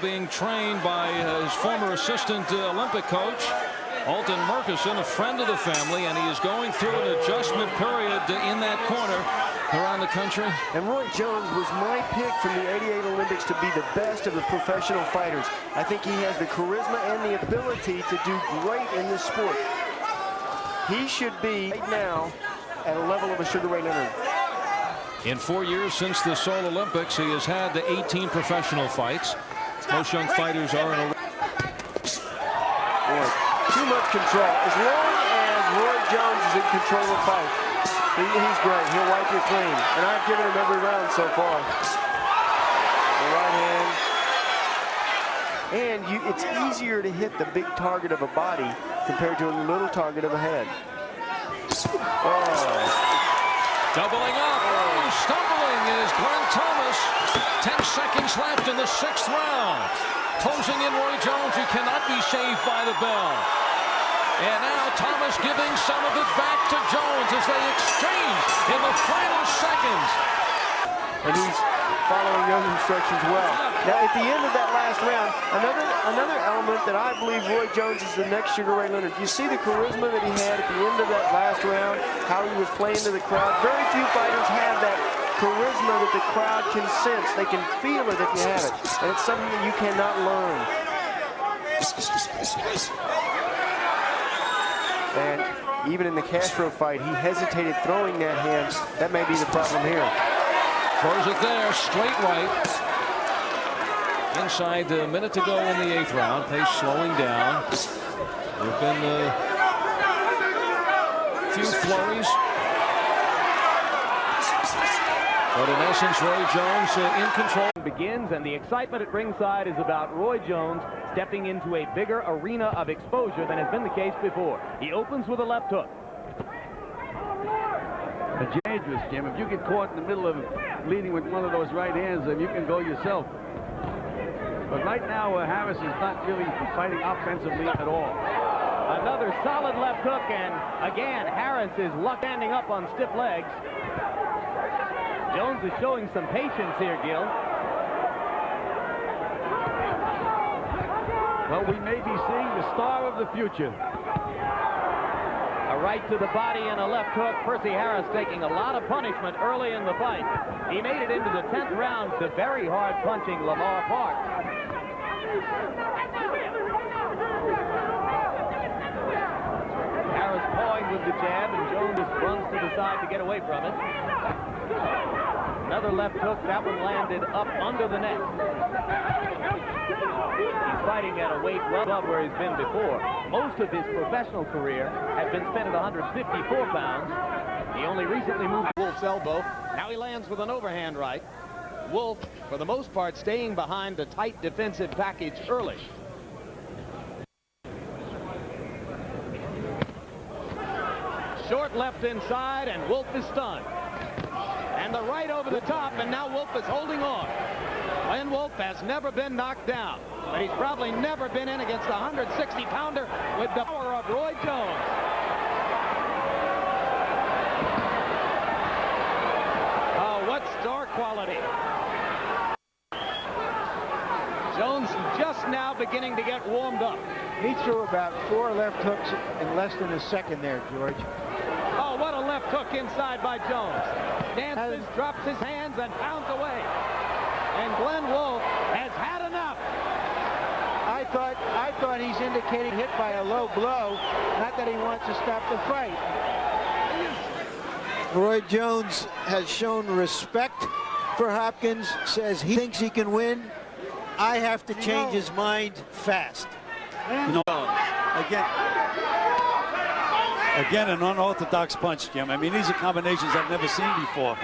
being trained by his former assistant Olympic coach, Alton Murkison, a friend of the family, and he is going through an adjustment period in that corner around the country. And Roy Jones was my pick from the '88 Olympics to be the best of the professional fighters. I think he has the charisma and the ability to do great in this sport. He should be right now at a level of a sugar Ray Leonard. In 4 years since the Seoul Olympics, he has had 18 professional fights. Most young fighters are in a... Boy, too much control. As long as Roy Jones is in control of the fight, he's great. He'll wipe you clean. And I've given him every round so far. The right hand. And it's easier to hit the big target of a body compared to a little target of a head. Oh. Doubling up. Oh, stumbling is Glenn Thomas. 10 seconds left in the 6th round. Closing in Roy Jones, who cannot be saved by the bell. And now Thomas giving some of it back to Jones as they exchange in the final seconds. And he's following those instructions well. Now at the end of that last round, another element that I believe Roy Jones is the next Sugar Ray Leonard. You see the charisma that he had at the end of that last round, how he was playing to the crowd. Very few fighters have that charisma that the crowd can sense. They can feel it if you have it. And it's something that you cannot learn. And even in the Castro fight, he hesitated throwing that hand. That may be the problem here. Throws it there, straight right. Inside a minute to go in the 8th round. Pace slowing down. There have been a few flurries. But in essence, Roy Jones in control. Begins, and the excitement at ringside is about Roy Jones stepping into a bigger arena of exposure than has been the case before. He opens with a left hook. It's dangerous, Jim. If you get caught in the middle of leading with one of those right hands, then you can go yourself. But right now, Harris is not really fighting offensively at all. Another solid left hook, and again, Harris is standing up on stiff legs. Jones is showing some patience here, Gil. Well, we may be seeing the star of the future. A right to the body and a left hook. Percy Harris taking a lot of punishment early in the fight. He made it into the 10th round to very hard punching Lamar Park. Harris pawing with the jab, and Jones runs to the side to get away from it. Another left hook. That one landed up under the neck. He's fighting at a weight well above where he's been before. Most of his professional career has been spent at 154 pounds. He only recently moved to Wolf's elbow. Now he lands with an overhand right. Wolf, for the most part, staying behind a tight defensive package early. Short left inside, and Wolf is stunned. And the right over the top, and now Wolf is holding on. Glenn Wolf has never been knocked down, but he's probably never been in against a 160-pounder with the power of Roy Jones. Oh, what star quality. Jones just now beginning to get warmed up. He threw about 4 left hooks in less than a second there, George. Oh, what a left hook inside by Jones. Dances, drops his hands, and pounds away. And Glenn Wolf has had enough. I thought he's indicating hit by a low blow, not that he wants to stop the fight. Roy Jones has shown respect for Hopkins, says he thinks he can win. I have to change his mind fast. You know, again, an unorthodox punch, Jim. I mean, these are combinations I've never seen before.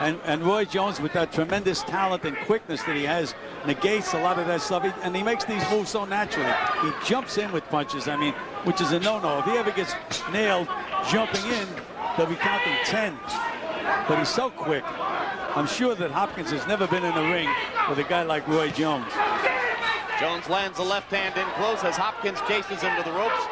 And Roy Jones, with that tremendous talent and quickness that he has, negates a lot of that stuff. And he makes these moves so naturally. He jumps in with punches, I mean, which is a no-no. If he ever gets nailed jumping in, they'll be counting 10. But he's so quick. I'm sure that Hopkins has never been in the ring with a guy like Roy Jones. Jones lands a left hand in close as Hopkins chases him to the ropes.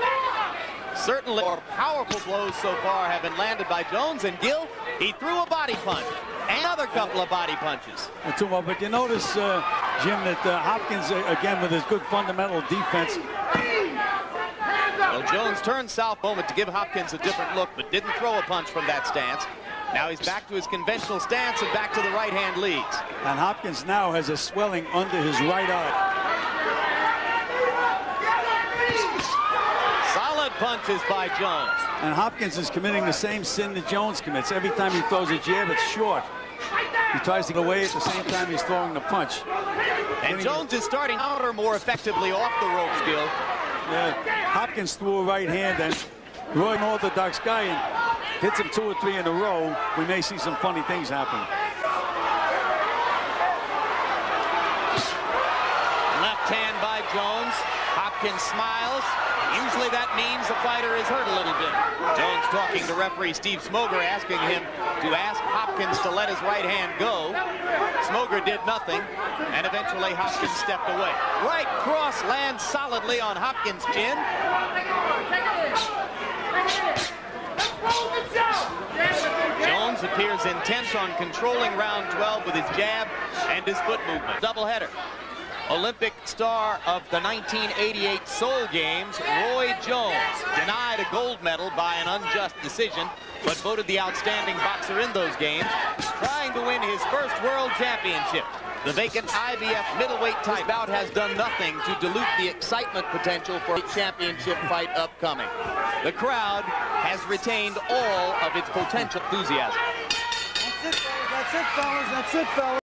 Certainly more powerful blows so far have been landed by Jones, and Gil, he threw a body punch. Another couple of body punches. But you notice, Jim, that Hopkins, again, with his good fundamental defense. Well, Jones turned south moment to give Hopkins a different look, but didn't throw a punch from that stance. Now he's back to his conventional stance and back to the right-hand leads. And Hopkins now has a swelling under his right eye. Solid punches by Jones. And Hopkins is committing the same sin that Jones commits. Every time he throws a jab, it's short. He tries to get away at the same time he's throwing the punch. And Jones is starting to counter more effectively off the rope skill. Yeah, Hopkins threw a right hand, and Roy, an orthodox guy, and hits him 2 or 3 in a row. We may see some funny things happen. Left hand by Jones. Hopkins smiles. Usually that means the fighter is hurt a little bit. Jones talking to referee Steve Smoger, asking him to ask Hopkins to let his right hand go. Smoger did nothing, and eventually Hopkins stepped away. Right cross lands solidly on Hopkins' chin. Jones appears intent on controlling round 12 with his jab and his foot movement. Doubleheader. Olympic star of the 1988 Seoul Games, Roy Jones, denied a gold medal by an unjust decision, but voted the outstanding boxer in those games, trying to win his first world championship. The vacant IBF middleweight type bout has done nothing to dilute the excitement potential for a championship fight upcoming. The crowd has retained all of its potential enthusiasm. That's it, fellas. That's it, fellas.